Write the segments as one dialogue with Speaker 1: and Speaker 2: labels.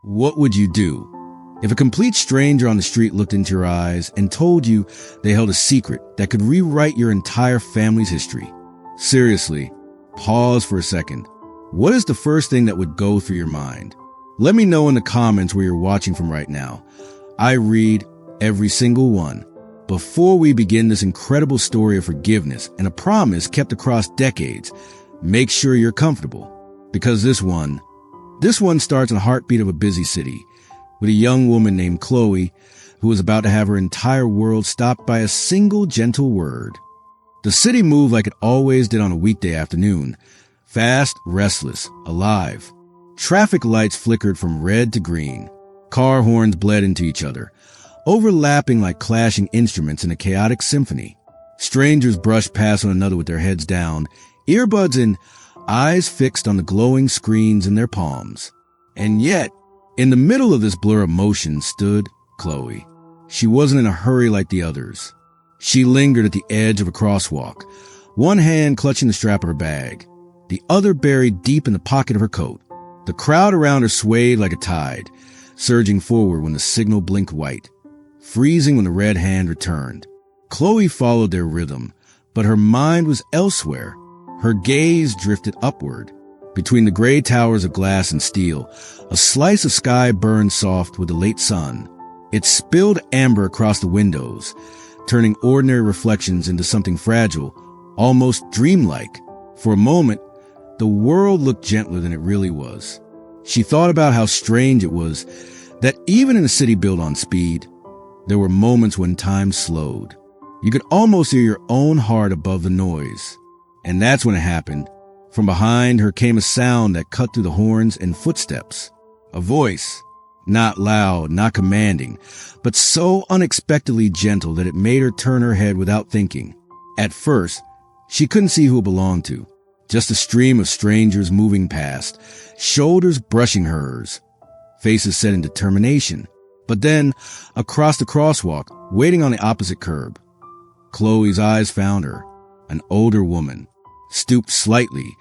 Speaker 1: What would you do if a complete stranger on the street looked into your eyes and told you they held a secret that could rewrite your entire family's history? Seriously, pause for a second. What is the first thing that would go through your mind? Let me know in the comments where you're watching from right now. I read every single one. Before we begin this incredible story of forgiveness and a promise kept across decades, make sure you're comfortable, because this one starts in the heartbeat of a busy city with a young woman named Chloe who was about to have her entire world stopped by a single gentle word. The city moved like it always did on a weekday afternoon. Fast, restless, alive. Traffic lights flickered from red to green. Car horns bled into each other, overlapping like clashing instruments in a chaotic symphony. Strangers brushed past one another with their heads down, earbuds in, eyes fixed on the glowing screens in their palms. And yet, in the middle of this blur of motion stood Chloe. She wasn't in a hurry like the others. She lingered at the edge of a crosswalk, one hand clutching the strap of her bag, the other buried deep in the pocket of her coat. The crowd around her swayed like a tide, surging forward when the signal blinked white, freezing when the red hand returned. Chloe followed their rhythm, but her mind was elsewhere. Her gaze drifted upward. Between the gray towers of glass and steel, a slice of sky burned soft with the late sun. It spilled amber across the windows, turning ordinary reflections into something fragile, almost dreamlike. For a moment, the world looked gentler than it really was. She thought about how strange it was that even in a city built on speed, there were moments when time slowed. You could almost hear your own heart above the noise. And that's when it happened. From behind her came a sound that cut through the horns and footsteps. A voice, not loud, not commanding, but so unexpectedly gentle that it made her turn her head without thinking. At first, she couldn't see who it belonged to. Just a stream of strangers moving past, shoulders brushing hers, faces set in determination. But then, across the crosswalk, waiting on the opposite curb, Chloe's eyes found her, an older woman, stooped slightly,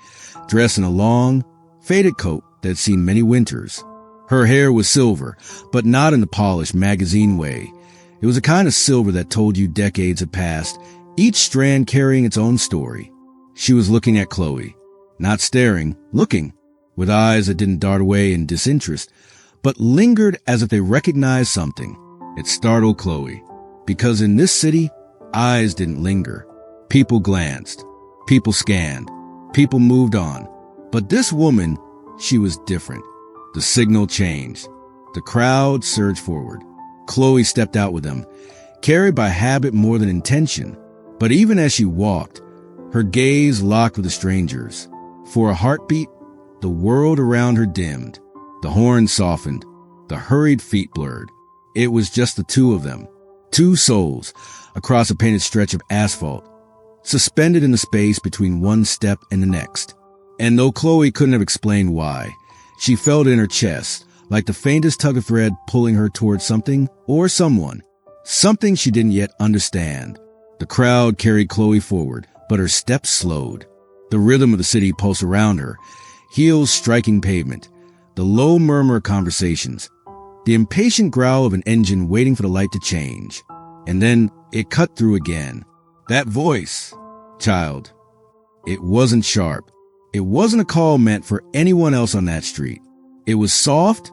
Speaker 1: dressed in a long, faded coat that had seen many winters. Her hair was silver, but not in the polished magazine way. It was a kind of silver that told you decades had passed, each strand carrying its own story. She was looking at Chloe, not staring, looking, with eyes that didn't dart away in disinterest, but lingered as if they recognized something. It startled Chloe, because in this city, eyes didn't linger. People glanced, people scanned, people moved on. But this woman, she was different. The signal changed. The crowd surged forward. Chloe stepped out with them, carried by habit more than intention. But even as she walked, her gaze locked with the strangers. For a heartbeat, the world around her dimmed. The horn softened. The hurried feet blurred. It was just the two of them. Two souls across a painted stretch of asphalt, suspended in the space between one step and the next. And though Chloe couldn't have explained why, she felt it in her chest, like the faintest tug of thread pulling her towards something or someone. Something she didn't yet understand. The crowd carried Chloe forward, but her steps slowed. The rhythm of the city pulsed around her, heels striking pavement, the low murmur of conversations, the impatient growl of an engine waiting for the light to change. And then it cut through again. That voice, child, it wasn't sharp. It wasn't a call meant for anyone else on that street. It was soft,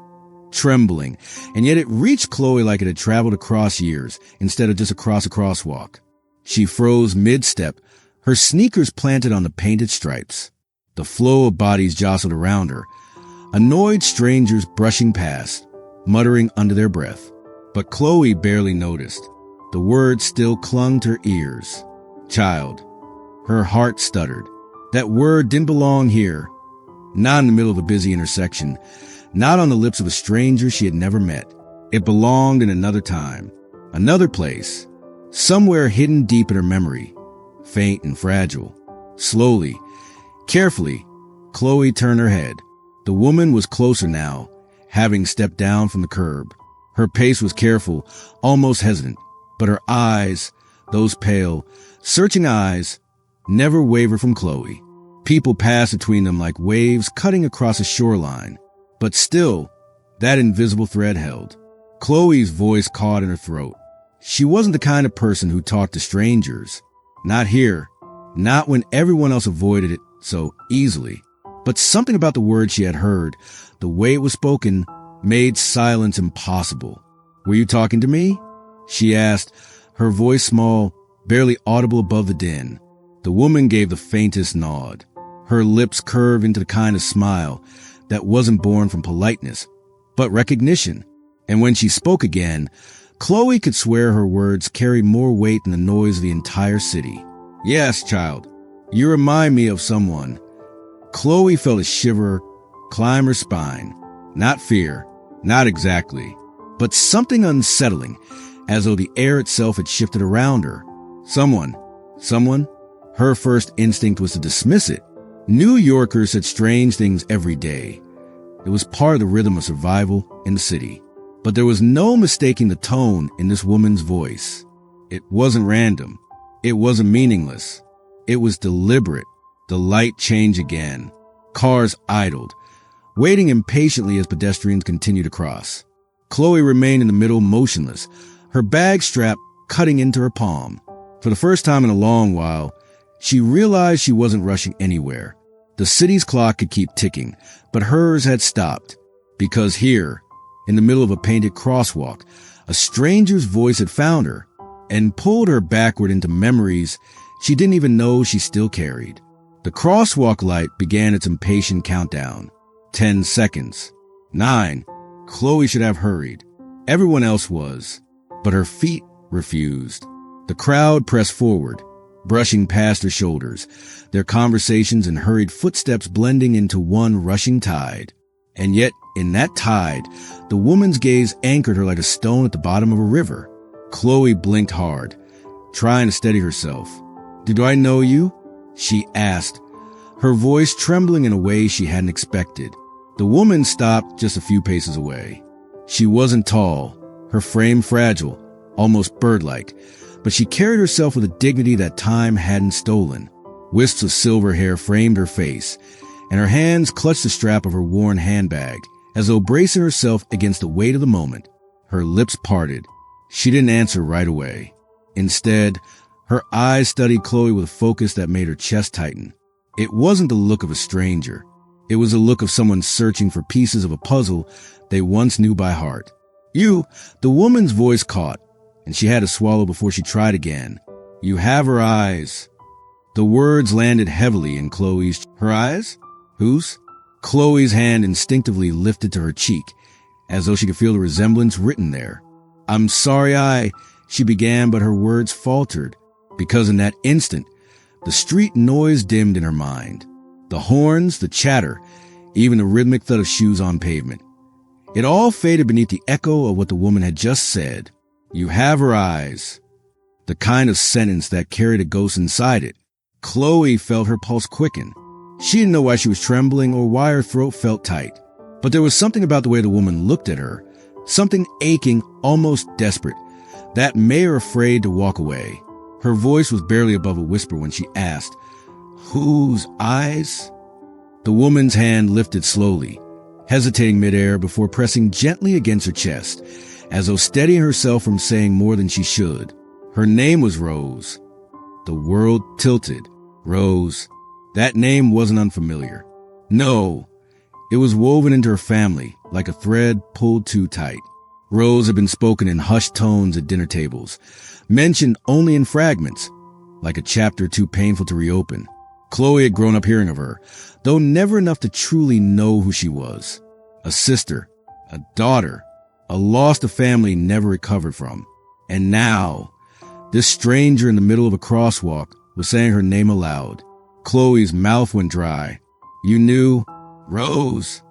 Speaker 1: trembling, and yet it reached Chloe like it had traveled across years instead of just across a crosswalk. She froze mid-step, her sneakers planted on the painted stripes. The flow of bodies jostled around her, annoyed strangers brushing past, muttering under their breath. But Chloe barely noticed. The words still clung to her ears. Child. Her heart stuttered. That word didn't belong here. Not in the middle of a busy intersection. Not on the lips of a stranger she had never met. It belonged in another time. Another place. Somewhere hidden deep in her memory. Faint and fragile. Slowly, carefully, Chloe turned her head. The woman was closer now, having stepped down from the curb. Her pace was careful, almost hesitant, but her eyes, those pale, searching eyes, never wavered from Chloe. People passed between them like waves cutting across a shoreline. But still, That invisible thread held. Chloe's voice caught in her throat. She wasn't the kind of person who talked to strangers. Not here. Not when everyone else avoided it so easily. But something about the word she had heard, the way it was spoken, made silence impossible. "Were you talking to me?" she asked, her voice small, barely audible above the din. The woman gave the faintest nod. Her lips curved into the kind of smile that wasn't born from politeness, but recognition. And when she spoke again, Chloe could swear her words carried more weight than the noise of the entire city. "Yes, child. You remind me of someone." Chloe felt a shiver climb her spine. Not fear, not exactly, but something unsettling, as though the air itself had shifted around her. Someone. Her first instinct was to dismiss it. New Yorkers said strange things every day. It was part of the rhythm of survival in the city. But there was no mistaking the tone in this woman's voice. It wasn't random. It wasn't meaningless. It was deliberate. The light changed again. Cars idled, waiting impatiently as pedestrians continued to cross. Chloe remained in the middle, motionless, her bag strap cutting into her palm. For the first time in a long while, she realized she wasn't rushing anywhere. The city's clock could keep ticking, but hers had stopped. Because here, in the middle of a painted crosswalk, a stranger's voice had found her and pulled her backward into memories she didn't even know she still carried. The crosswalk light began its impatient countdown. 10 seconds. 9. Chloe should have hurried. Everyone else was, but her feet refused. The crowd pressed forward, brushing past her shoulders, their conversations and hurried footsteps blending into one rushing tide. And yet, in that tide, the woman's gaze anchored her like a stone at the bottom of a river. Chloe blinked hard, trying to steady herself. "Do I know you?" she asked, her voice trembling in a way she hadn't expected. The woman stopped just a few paces away. She wasn't tall, her frame fragile, almost bird-like, but she carried herself with a dignity that time hadn't stolen. Wisps of silver hair framed her face, and her hands clutched the strap of her worn handbag, as though bracing herself against the weight of the moment. Her lips parted. She didn't answer right away. Instead, her eyes studied Chloe with a focus that made her chest tighten. It wasn't the look of a stranger. It was the look of someone searching for pieces of a puzzle they once knew by heart. "You," the woman's voice caught, and she had to swallow before she tried again. "You have her eyes." The words landed heavily in Chloe's. Her eyes? Whose? Chloe's hand instinctively lifted to her cheek, as though she could feel the resemblance written there. "I'm sorry she began, but her words faltered, because in that instant, the street noise dimmed in her mind. The horns, the chatter, even the rhythmic thud of shoes on pavement. It all faded beneath the echo of what the woman had just said. "You have her eyes." The kind of sentence that carried a ghost inside it. Chloe felt her pulse quicken. She didn't know why she was trembling or why her throat felt tight. But there was something about the way the woman looked at her, something aching, almost desperate, that made her afraid to walk away. Her voice was barely above a whisper when she asked, "Whose eyes?" The woman's hand lifted slowly, hesitating midair before pressing gently against her chest, as though steadying herself from saying more than she should. Her name was Rose. The world tilted. Rose. That name wasn't unfamiliar. No, it was woven into her family like a thread pulled too tight. Rose had been spoken in hushed tones at dinner tables, mentioned only in fragments, like a chapter too painful to reopen. Chloe had grown up hearing of her, though never enough to truly know who she was. A sister, a daughter, a loss the family never recovered from. And now, this stranger in the middle of a crosswalk was saying her name aloud. Chloe's mouth went dry. "You knew? Rose."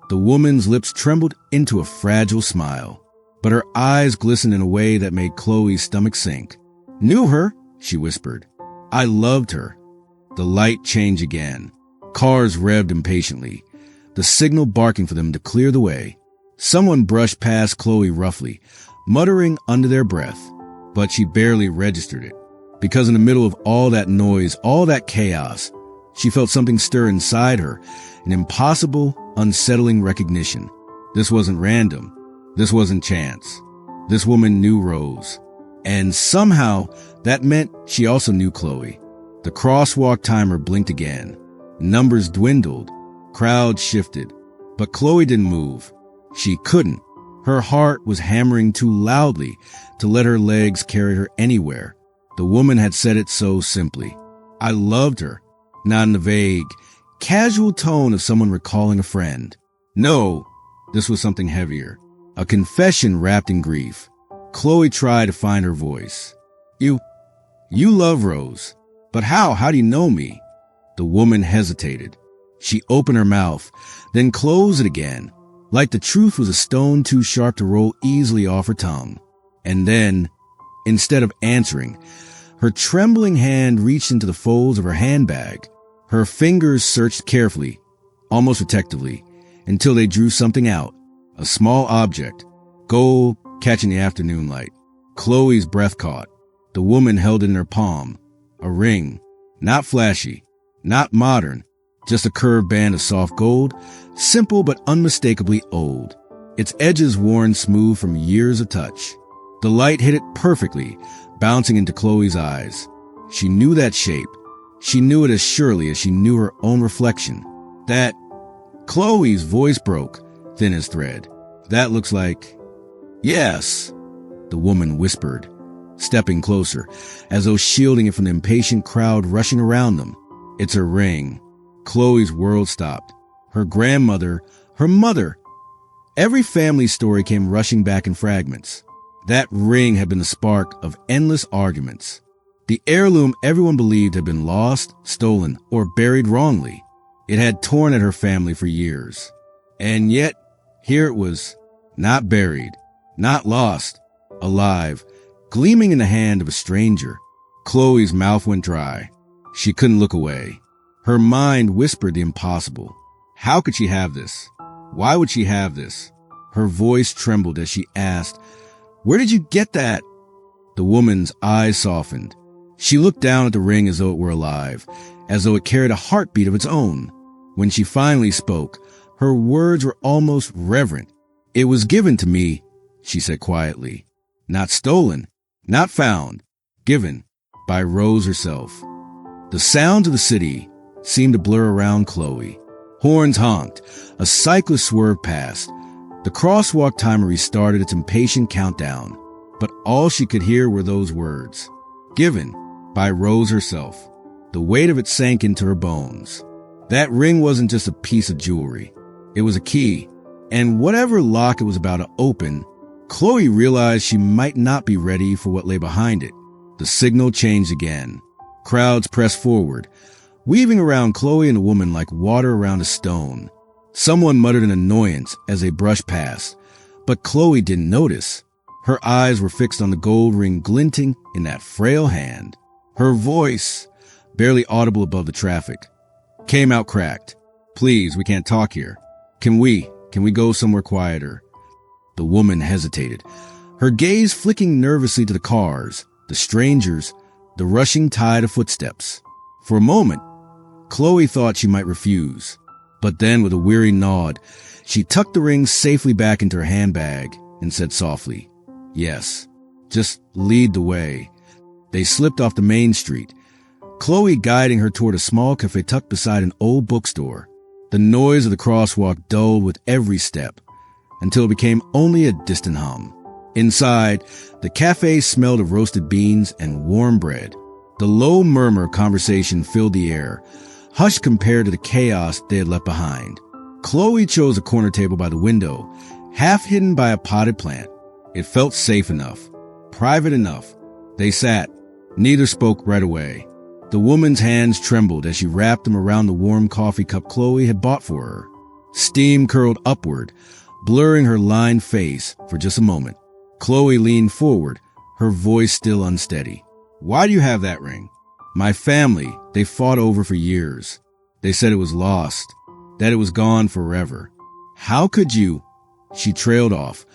Speaker 1: The woman's lips trembled into a fragile smile, but her eyes glistened in a way that made Chloe's stomach sink. "Knew her?" she whispered. "I loved her." The light changed again. Cars revved impatiently, the signal barking for them to clear the way. Someone brushed past Chloe roughly, muttering under their breath, but she barely registered it, because in the middle of all that noise, all that chaos, she felt something stir inside her, an impossible, unsettling recognition. This wasn't random. This wasn't chance. This woman knew Rose. And somehow, that meant she also knew Chloe. The crosswalk timer blinked again. Numbers dwindled. Crowds shifted. But Chloe didn't move. She couldn't. Her heart was hammering too loudly to let her legs carry her anywhere. The woman had said it so simply. I loved her. Not in the vague, casual tone of someone recalling a friend. No, this was something heavier. A confession wrapped in grief. Chloe tried to find her voice. You love Rose. But how? How do you know me? The woman hesitated. She opened her mouth, then closed it again, like the truth was a stone too sharp to roll easily off her tongue. And then, instead of answering, her trembling hand reached into the folds of her handbag. Her fingers searched carefully, almost protectively, until they drew something out. A small object, gold catching the afternoon light. Chloe's breath caught. The woman held it in her palm. A ring. Not flashy. Not modern. Just a curved band of soft gold. Simple but unmistakably old. Its edges worn smooth from years of touch. The light hit it perfectly, bouncing into Chloe's eyes. She knew that shape. She knew it as surely as she knew her own reflection. That... Chloe's voice broke, thin as thread. That looks like... Yes, the woman whispered, stepping closer, as though shielding it from the impatient crowd rushing around them. It's her ring. Chloe's world stopped. Her grandmother, her mother. Every family story came rushing back in fragments. That ring had been the spark of endless arguments. The heirloom everyone believed had been lost, stolen, or buried wrongly. It had torn at her family for years. And yet, here it was, not buried, not lost, alive, gleaming in the hand of a stranger. Chloe's mouth went dry. She couldn't look away. Her mind whispered the impossible. How could she have this? Why would she have this? Her voice trembled as she asked, "Where did you get that?" The woman's eyes softened. She looked down at the ring as though it were alive, as though it carried a heartbeat of its own. When she finally spoke, her words were almost reverent. "It was given to me," she said quietly. "Not stolen, not found, given by Rose herself." The sounds of the city seemed to blur around Chloe. Horns honked. A cyclist swerved past. The crosswalk timer restarted its impatient countdown, but all she could hear were those words. Given by Rose herself. The weight of it sank into her bones. That ring wasn't just a piece of jewelry. It was a key, and whatever lock it was about to open, Chloe realized she might not be ready for what lay behind it. The signal changed again. Crowds pressed forward, weaving around Chloe and the woman like water around a stone. Someone muttered an annoyance as they brushed past, but Chloe didn't notice. Her eyes were fixed on the gold ring glinting in that frail hand. Her voice, barely audible above the traffic, came out cracked. "Please, we can't talk here. Can we go somewhere quieter?" The woman hesitated, her gaze flicking nervously to the cars, the strangers, the rushing tide of footsteps. For a moment, Chloe thought she might refuse. But then, with a weary nod, she tucked the ring safely back into her handbag and said softly, "Yes, just lead the way." They slipped off the main street, Chloe guiding her toward a small cafe tucked beside an old bookstore. The noise of the crosswalk dulled with every step, until it became only a distant hum. Inside, the cafe smelled of roasted beans and warm bread. The low murmur of conversation filled the air, hushed compared to the chaos they had left behind. Chloe chose a corner table by the window, half hidden by a potted plant. It felt safe enough, private enough. They sat. Neither spoke right away. The woman's hands trembled as she wrapped them around the warm coffee cup Chloe had bought for her. Steam curled upward, blurring her lined face for just a moment. Chloe leaned forward, her voice still unsteady. "Why do you have that ring?" "My family, they fought over for years. They said it was lost, that it was gone forever. How could you?" She trailed off,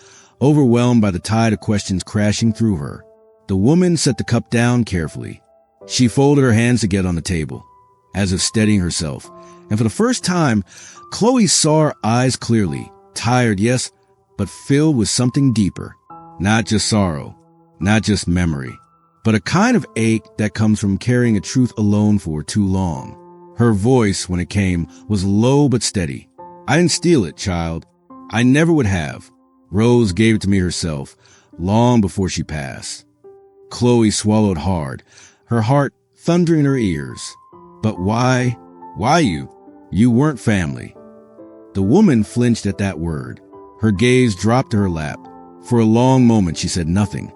Speaker 1: overwhelmed by the tide of questions crashing through her. The woman set the cup down carefully. She folded her hands together on the table, as if steadying herself, and for the first time, Chloe saw her eyes clearly, tired, yes, but filled with something deeper. Not just sorrow, not just memory, but a kind of ache that comes from carrying a truth alone for too long. Her voice, when it came, was low but steady. I didn't steal it, child. I never would have. Rose gave it to me herself, long before she passed. Chloe swallowed hard, her heart thundering in her ears. But why? Why you? You weren't family. The woman flinched at that word. Her gaze dropped to her lap. For a long moment she said nothing,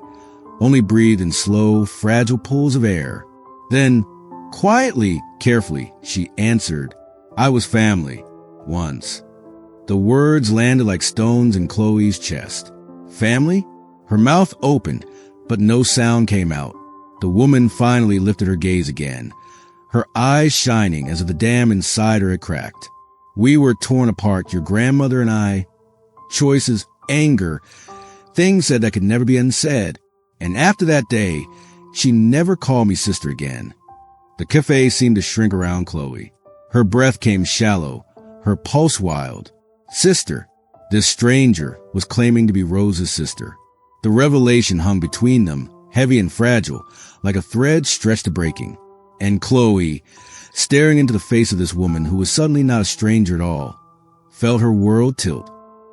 Speaker 1: only breathed in slow, fragile pulls of air. Then, quietly, carefully, she answered, I was family, once. The words landed like stones in Chloe's chest. Family? Her mouth opened, but no sound came out. The woman finally lifted her gaze again, her eyes shining as if the dam inside her had cracked. We were torn apart, your grandmother and I. Choices, anger, things said that could never be unsaid. And after that day, she never called me sister again. The cafe seemed to shrink around Chloe. Her breath came shallow, her pulse wild. Sister. This stranger was claiming to be Rose's sister. The revelation hung between them, heavy and fragile, like a thread stretched to breaking. And Chloe, staring into the face of this woman who was suddenly not a stranger at all, felt her world tilt.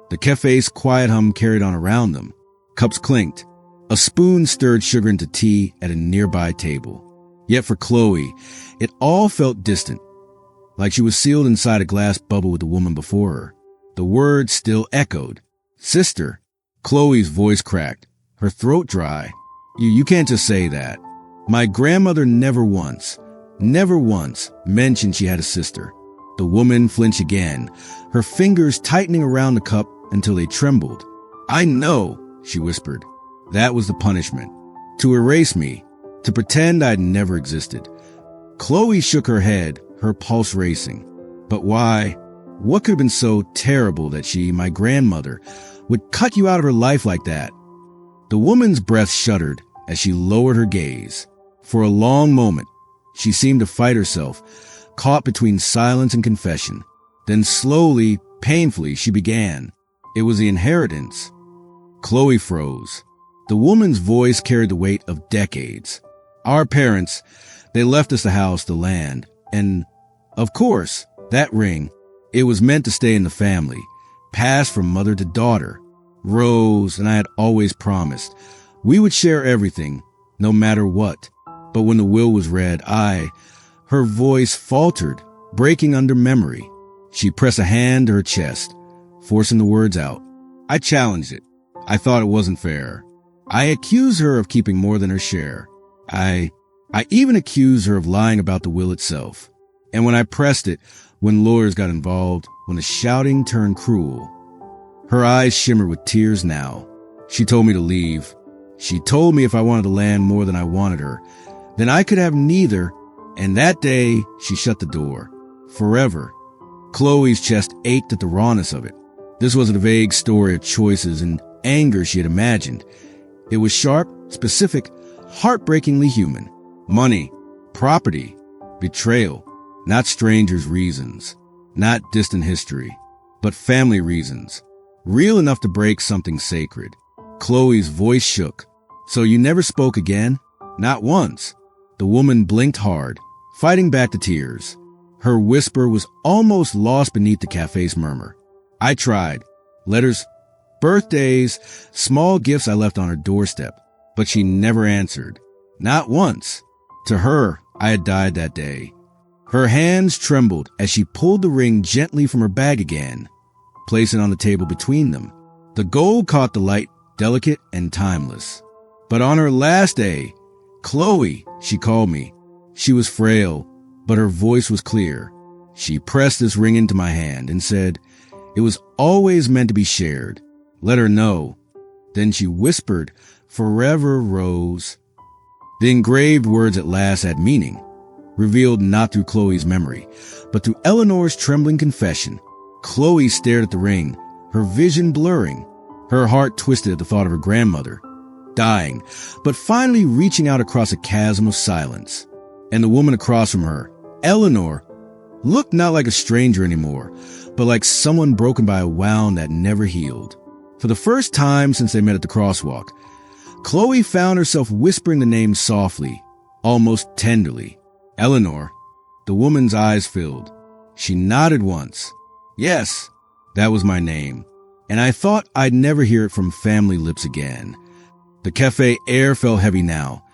Speaker 1: The cafe's quiet hum carried on around them. Cups clinked. A spoon stirred sugar into tea at a nearby table. Yet for Chloe, it all felt distant, like she was sealed inside a glass bubble with the woman before her. The words still echoed. Sister. Chloe's voice cracked, her throat dry. You can't just say that. My grandmother never once mentioned she had a sister. The woman flinched again, her fingers tightening around the cup until they trembled. I know, she whispered. That was the punishment. To erase me, to pretend I'd never existed. Chloe shook her head, her pulse racing. But why? What could have been so terrible that she, my grandmother, would cut you out of her life like that? The woman's breath shuddered as she lowered her gaze. For a long moment, she seemed to fight herself, caught between silence and confession. Then slowly, painfully, she began. It was the inheritance. Chloe froze. The woman's voice carried the weight of decades. Our parents, they left us the house, the land, and, of course, that ring. It was meant to stay in the family, passed from mother to daughter. Rose and I had always promised we would share everything, no matter what. But when the will was read, her voice faltered, breaking under memory. She pressed a hand to her chest, forcing the words out. I challenged it. I thought it wasn't fair. I accused her of keeping more than her share. I even accused her of lying about the will itself. And when I pressed it, when lawyers got involved, when the shouting turned cruel, her eyes shimmered with tears now. She told me to leave. She told me if I wanted the land more than I wanted her, then I could have neither. And that day, she shut the door. Forever. Chloe's chest ached at the rawness of it. This wasn't a vague story of choices and anger she had imagined. It was sharp, specific, heartbreakingly human. Money, property, betrayal, not strangers' reasons, not distant history, but family reasons, real enough to break something sacred. Chloe's voice shook. So you never spoke again? Not once. The woman blinked hard, fighting back the tears. Her whisper was almost lost beneath the cafe's murmur. I tried. Letters, birthdays, small gifts I left on her doorstep, but she never answered. Not once. To her, I had died that day. Her hands trembled as she pulled the ring gently from her bag again, placing it on the table between them. The gold caught the light, delicate and timeless. But on her last day, Chloe, she called me. She was frail, but her voice was clear. She pressed this ring into my hand and said, it was always meant to be shared. Let her know. Then she whispered, forever, Rose. The engraved words at last had meaning, revealed not through Chloe's memory, but through Eleanor's trembling confession. Chloe stared at the ring, her vision blurring. Her heart twisted at the thought of her grandmother, dying, but finally reaching out across a chasm of silence. And the woman across from her, Eleanor, looked not like a stranger anymore, but like someone broken by a wound that never healed. For the first time since they met at the crosswalk, Chloe found herself whispering the name softly, almost tenderly. Eleanor. The woman's eyes filled. She nodded once. Yes, that was my name, and I thought I'd never hear it from family lips again. The cafe air felt heavy now,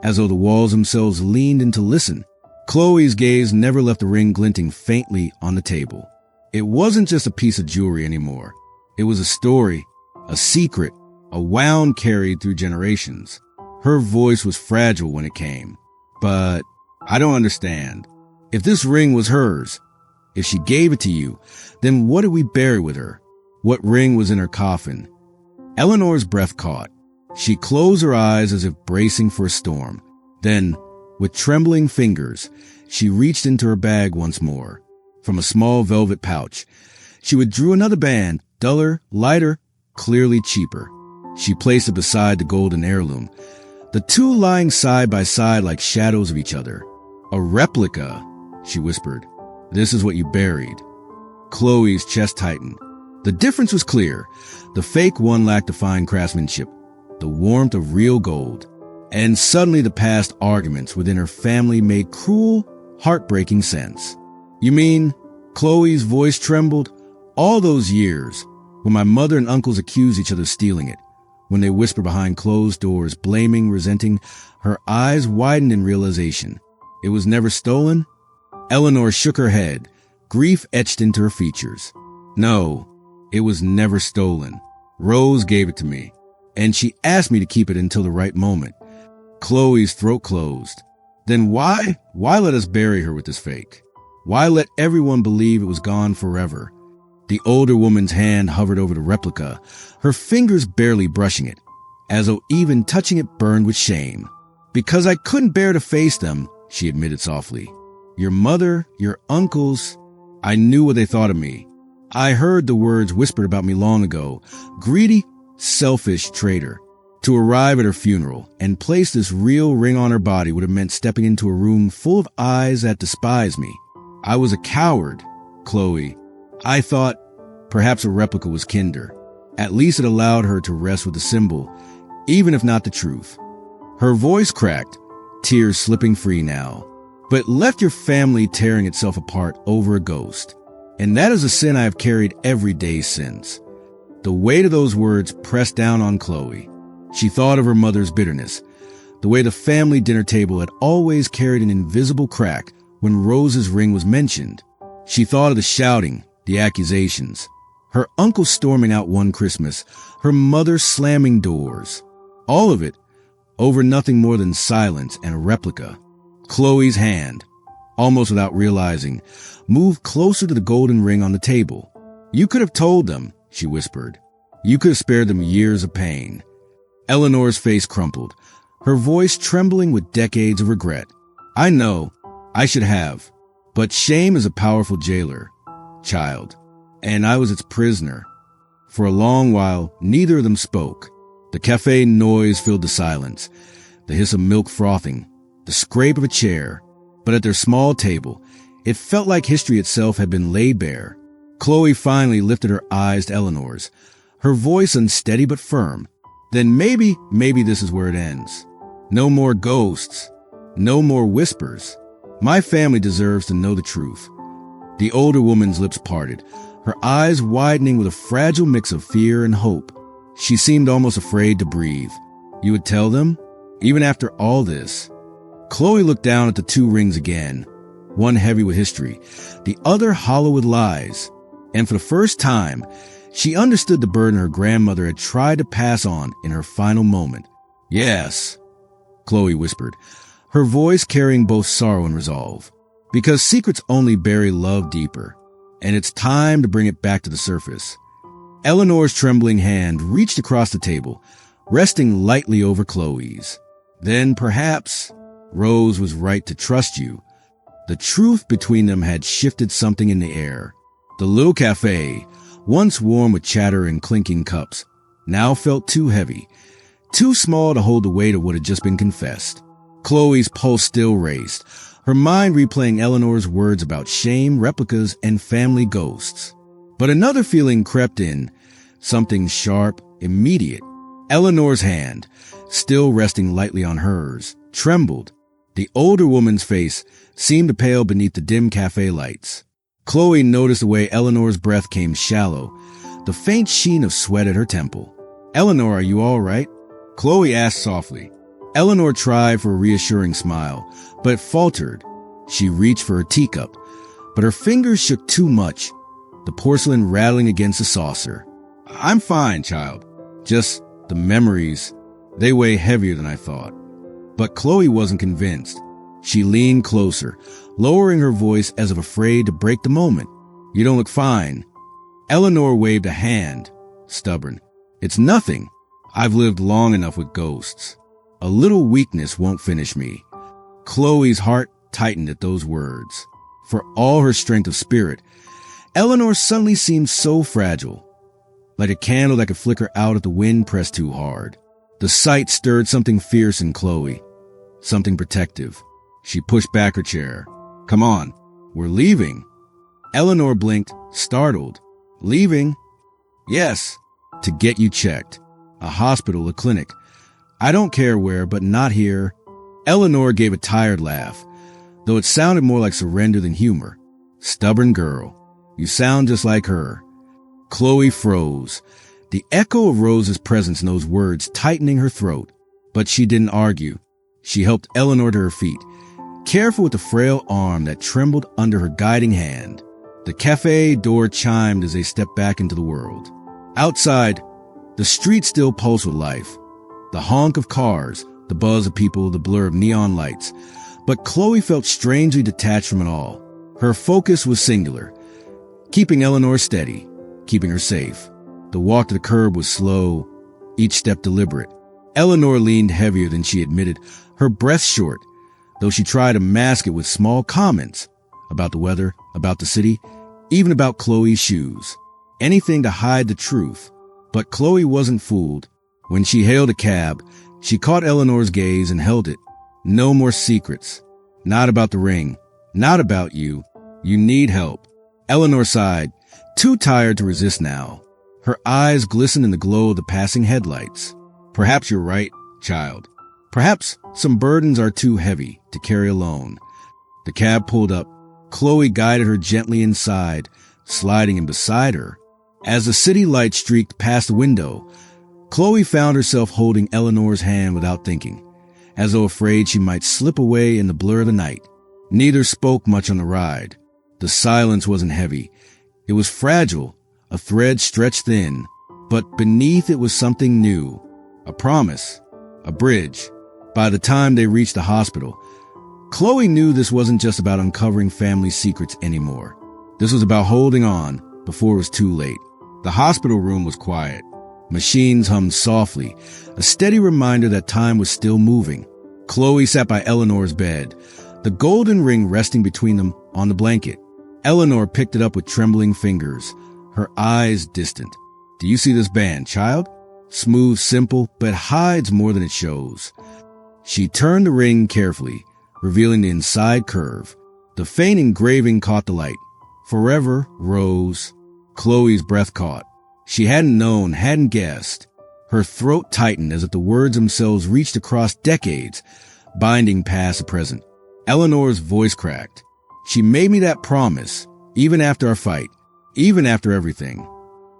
Speaker 1: as though the walls themselves leaned in to listen. Chloe's gaze never left the ring glinting faintly on the table. It wasn't just a piece of jewelry anymore. It was a story, a secret, a wound carried through generations. Her voice was fragile when it came. But I don't understand. If this ring was hers, if she gave it to you, then what did we bury with her? What ring was in her coffin? Eleanor's breath caught. She closed her eyes as if bracing for a storm. Then, with trembling fingers, she reached into her bag once more. From a small velvet pouch, she withdrew another band, duller, lighter, clearly cheaper. She placed it beside the golden heirloom, the two lying side by side like shadows of each other. A replica, she whispered. This is what you buried. Chloe's chest tightened. The difference was clear. The fake one lacked the fine craftsmanship, the warmth of real gold. And suddenly the past arguments within her family made cruel, heartbreaking sense. You mean, Chloe's voice trembled, all those years, when my mother and uncles accused each other of stealing it, when they whispered behind closed doors, blaming, resenting, her eyes widened in realization. It was never stolen? Eleanor shook her head, grief etched into her features. No, it was never stolen. Rose gave it to me, and she asked me to keep it until the right moment. Chloe's throat closed. Then why let us bury her with this fake? Why let everyone believe it was gone forever? The older woman's hand hovered over the replica, her fingers barely brushing it, as though even touching it burned with shame. Because I couldn't bear to face them, she admitted softly. Your mother, your uncles, I knew what they thought of me. I heard the words whispered about me long ago. Greedy, selfish traitor. To arrive at her funeral and place this real ring on her body would have meant stepping into a room full of eyes that despised me. I was a coward, Chloe. I thought perhaps a replica was kinder. At least it allowed her to rest with the symbol, even if not the truth. Her voice cracked, tears slipping free now. But left your family tearing itself apart over a ghost. And that is a sin I have carried every day since. The weight of those words pressed down on Chloe. She thought of her mother's bitterness, the way the family dinner table had always carried an invisible crack when Rose's ring was mentioned. She thought of the shouting, the accusations, her uncle storming out one Christmas, her mother slamming doors. All of it over nothing more than silence and a replica. Chloe's hand, almost without realizing, moved closer to the golden ring on the table. You could have told them, she whispered. You could have spared them years of pain. Eleanor's face crumpled, her voice trembling with decades of regret. I know, I should have, but shame is a powerful jailer, child, and I was its prisoner. For a long while, neither of them spoke. The cafe noise filled the silence, the hiss of milk frothing, the scrape of a chair. But at their small table, it felt like history itself had been laid bare. Chloe finally lifted her eyes to Eleanor's, her voice unsteady but firm. Then maybe this is where it ends. No more ghosts. No more whispers. My family deserves to know the truth. The older woman's lips parted, her eyes widening with a fragile mix of fear and hope. She seemed almost afraid to breathe. You would tell them? Even after all this? Chloe looked down at the two rings again, one heavy with history, the other hollow with lies. And for the first time, she understood the burden her grandmother had tried to pass on in her final moment. Yes, Chloe whispered, her voice carrying both sorrow and resolve. Because secrets only bury love deeper, and it's time to bring it back to the surface. Eleanor's trembling hand reached across the table, resting lightly over Chloe's. Then perhaps Rose was right to trust you. The truth between them had shifted something in the air. The little cafe, once warm with chatter and clinking cups, now felt too heavy, too small to hold the weight of what had just been confessed. Chloe's pulse still raced, her mind replaying Eleanor's words about shame, replicas, and family ghosts. But another feeling crept in, something sharp, immediate. Eleanor's hand, still resting lightly on hers, trembled. The older woman's face seemed to pale beneath the dim cafe lights. Chloe noticed the way Eleanor's breath came shallow, the faint sheen of sweat at her temple. "Eleanor, are you all right?" Chloe asked softly. Eleanor tried for a reassuring smile, but faltered. She reached for her teacup, but her fingers shook too much, the porcelain rattling against the saucer. "I'm fine, child. Just the memories, they weigh heavier than I thought." But Chloe wasn't convinced. She leaned closer, lowering her voice as if afraid to break the moment. "You don't look fine." Eleanor waved a hand, stubborn. "It's nothing. I've lived long enough with ghosts. A little weakness won't finish me." Chloe's heart tightened at those words. For all her strength of spirit, Eleanor suddenly seemed so fragile, like a candle that could flicker out if the wind pressed too hard. The sight stirred something fierce in Chloe, something protective. She pushed back her chair. "Come on, we're leaving." Eleanor blinked, startled. "Leaving?" "Yes, to get you checked. A hospital, a clinic. I don't care where, but not here." Eleanor gave a tired laugh, though it sounded more like surrender than humor. "Stubborn girl. You sound just like her." Chloe froze, the echo of Rose's presence in those words tightening her throat. But she didn't argue. She helped Eleanor to her feet, careful with the frail arm that trembled under her guiding hand. The cafe door chimed as they stepped back into the world. Outside, the street still pulsed with life. The honk of cars, the buzz of people, the blur of neon lights. But Chloe felt strangely detached from it all. Her focus was singular, keeping Eleanor steady, keeping her safe. The walk to the curb was slow, each step deliberate. Eleanor leaned heavier than she admitted, her breath short, though she tried to mask it with small comments about the weather, about the city, even about Chloe's shoes. Anything to hide the truth. But Chloe wasn't fooled. When she hailed a cab, she caught Eleanor's gaze and held it. "No more secrets. Not about the ring. Not about you. You need help." Eleanor sighed, too tired to resist now. Her eyes glistened in the glow of the passing headlights. "Perhaps you're right, child. Perhaps some burdens are too heavy to carry alone." The cab pulled up. Chloe guided her gently inside, sliding in beside her. As the city light streaked past the window, Chloe found herself holding Eleanor's hand without thinking, as though afraid she might slip away in the blur of the night. Neither spoke much on the ride. The silence wasn't heavy. It was fragile, a thread stretched thin, but beneath it was something new. A promise, a bridge. By the time they reached the hospital, Chloe knew this wasn't just about uncovering family secrets anymore. This was about holding on before it was too late. The hospital room was quiet. Machines hummed softly, a steady reminder that time was still moving. Chloe sat by Eleanor's bed, the golden ring resting between them on the blanket. Eleanor picked it up with trembling fingers, her eyes distant. "Do you see this band, child? Smooth, simple, but hides more than it shows." She turned the ring carefully, revealing the inside curve. The faint engraving caught the light. "Forever, Rose." Chloe's breath caught. She hadn't known, hadn't guessed. Her throat tightened as if the words themselves reached across decades, binding past the present. Eleanor's voice cracked. "She made me that promise, even after our fight, even after everything."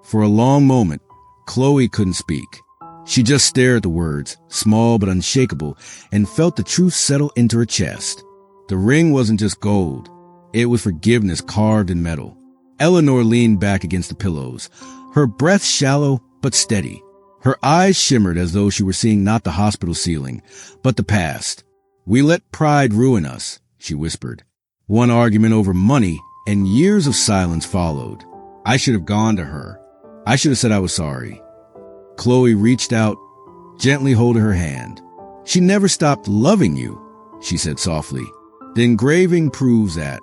Speaker 1: For a long moment, Chloe couldn't speak. She just stared at the words, small but unshakable, and felt the truth settle into her chest. The ring wasn't just gold. It was forgiveness carved in metal. Eleanor leaned back against the pillows, her breath shallow but steady. Her eyes shimmered as though she were seeing not the hospital ceiling, but the past. "We let pride ruin us," she whispered. One argument over money, and years of silence followed. "I should have gone to her. I should have said I was sorry." Chloe reached out, gently holding her hand. "She never stopped loving you," she said softly. "The engraving proves that."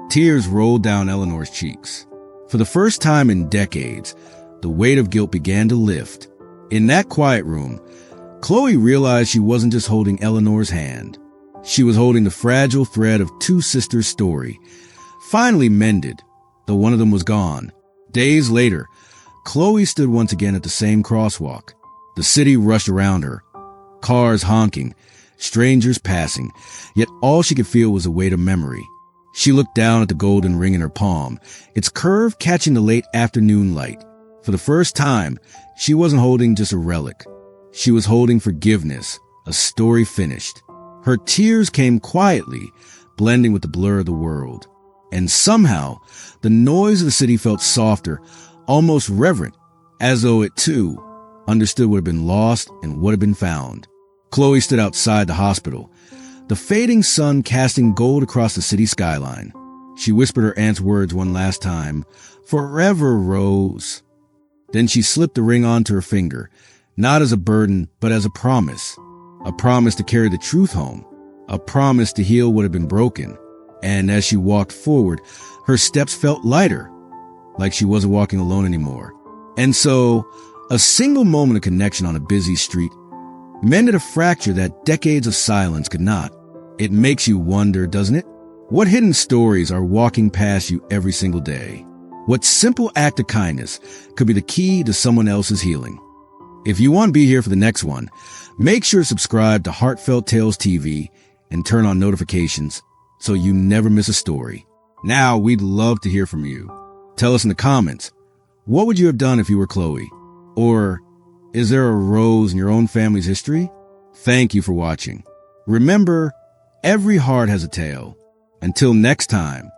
Speaker 1: Tears rolled down Eleanor's cheeks. For the first time in decades, the weight of guilt began to lift. In that quiet room, Chloe realized she wasn't just holding Eleanor's hand. She was holding the fragile thread of two sisters' story, finally mended, though one of them was gone. Days later, Chloe stood once again at the same crosswalk. The city rushed around her, cars honking, strangers passing, yet all she could feel was a weight of memory. She looked down at the golden ring in her palm, its curve catching the late afternoon light. For the first time, she wasn't holding just a relic. She was holding forgiveness, a story finished. Her tears came quietly, blending with the blur of the world. And somehow, the noise of the city felt softer, almost reverent, as though it too understood what had been lost and what had been found. Chloe stood outside the hospital, the fading sun casting gold across the city skyline. She whispered her aunt's words one last time, "Forever, Rose." Then she slipped the ring onto her finger, not as a burden, but as a promise to carry the truth home, a promise to heal what had been broken. And as she walked forward, her steps felt lighter, like she wasn't walking alone anymore. And so, a single moment of connection on a busy street mended a fracture that decades of silence could not. It makes you wonder, doesn't it? What hidden stories are walking past you every single day? What simple act of kindness could be the key to someone else's healing? If you want to be here for the next one, make sure to subscribe to Heartfelt Tales TV and turn on notifications so you never miss a story. Now, we'd love to hear from you. Tell us in the comments, what would you have done if you were Chloe? Or is there a Rose in your own family's history? Thank you for watching. Remember, every heart has a tale. Until next time,